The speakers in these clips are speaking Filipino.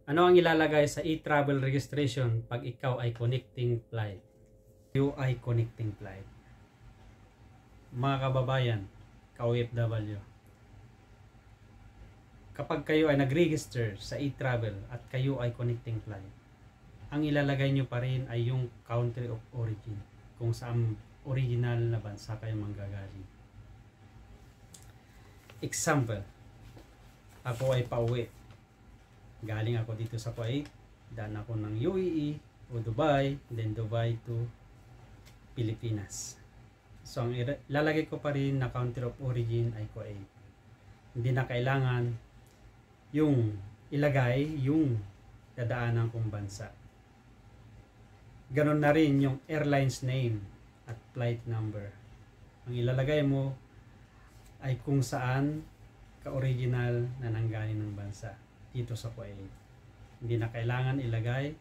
Ano ang ilalagay sa e-travel registration pag ikaw ay connecting flight? You ay connecting flight. Mga kababayan, ka-OFW, kapag kayo ay nag-register sa e-travel at kayo ay connecting flight, ang ilalagay nyo pa rin ay yung country of origin, kung saan original na bansa kayo manggagaling. Example, ako ay pauwi. Galing ako dito sa Kuwait, daan ako ng UAE o Dubai, then Dubai to Pilipinas. So ang ilalagay ko pa rin na country of origin ay Kuwait. Hindi na kailangan yung ilagay yung dadaanan kong bansa. Ganon na rin yung airlines name at flight number. Ang ilalagay mo ay kung saan ka-original na nanggaling ng bansa dito sa Kuwait. Hindi na kailangan ilagay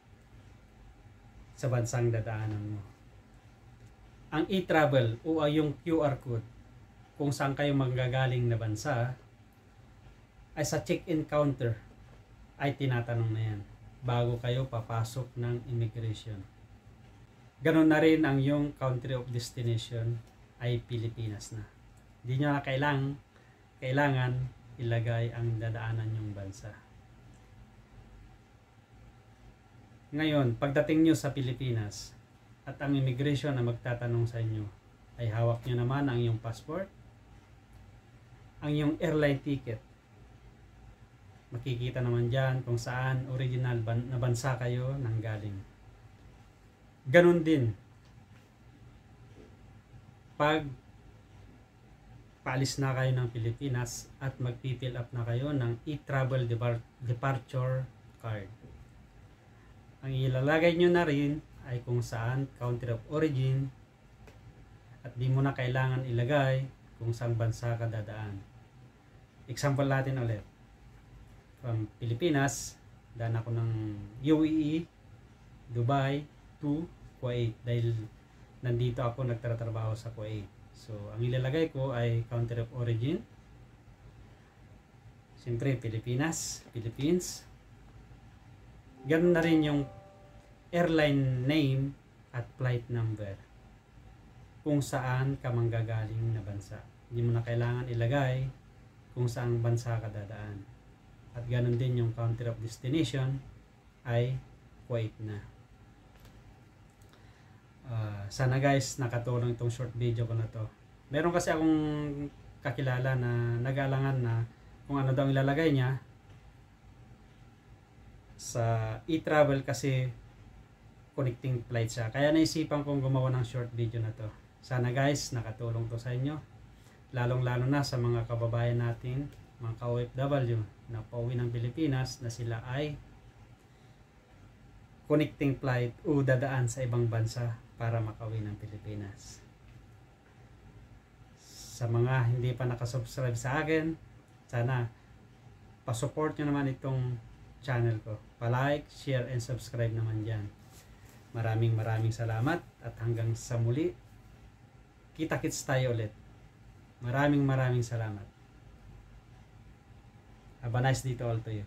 sa bansang dadaanan mo. Ang e-travel o yung QR code kung saan kayo manggagaling na bansa ay sa check-in counter ay tinatanong na yan bago kayo papasok ng immigration. Ganon na rin ang yung country of destination ay Pilipinas na. Hindi nyo na kailangan ilagay ang dadaanan yung bansa. Ngayon, pagdating nyo sa Pilipinas at ang immigration na magtatanong sa inyo ay hawak nyo naman ang iyong passport, ang iyong airline ticket. Makikita naman dyan kung saan original na bansa kayo nanggaling. Ganon din pag paalis na kayo ng Pilipinas at magpipill up na kayo ng e-travel departure card. Ang ilalagay nyo na rin ay kung saan country of origin at di mo na kailangan ilagay kung saan bansa ka dadaan. Example natin ulit. From Pilipinas, daan ako ng UAE, Dubai to Kuwait dahil nandito ako nagtatrabaho sa Kuwait. So, ang ilalagay ko ay country of origin. Siyempre, Philippines. Ganun na rin yung airline name at flight number kung saan ka manggagaling na bansa. Hindi mo na kailangan ilagay kung saan bansa ka dadaan. At ganun din yung country of destination ay Kuwait na. Sana guys nakatulong itong short video ko na to. Meron kasi akong kakilala na nag-aalangan na kung ano daw ilalagay niya sa e-travel kasi connecting flight siya. Kaya naisipan kong gumawa ng short video na to. Sana guys nakatulong to sa inyo. Lalong-lalo na sa mga kababayan natin, mga ka-OFW na pauwi ng Pilipinas na sila ay connecting flight o dadaan sa ibang bansa para makauwi ng Pilipinas. Sa mga hindi pa nakasubscribe sa akin, sana pa-support nyo naman itong channel ko. Pa-like, share, and subscribe naman dyan. Maraming salamat at hanggang sa muli, kita-kits tayo ulit. Maraming salamat. Have a nice day to all to you.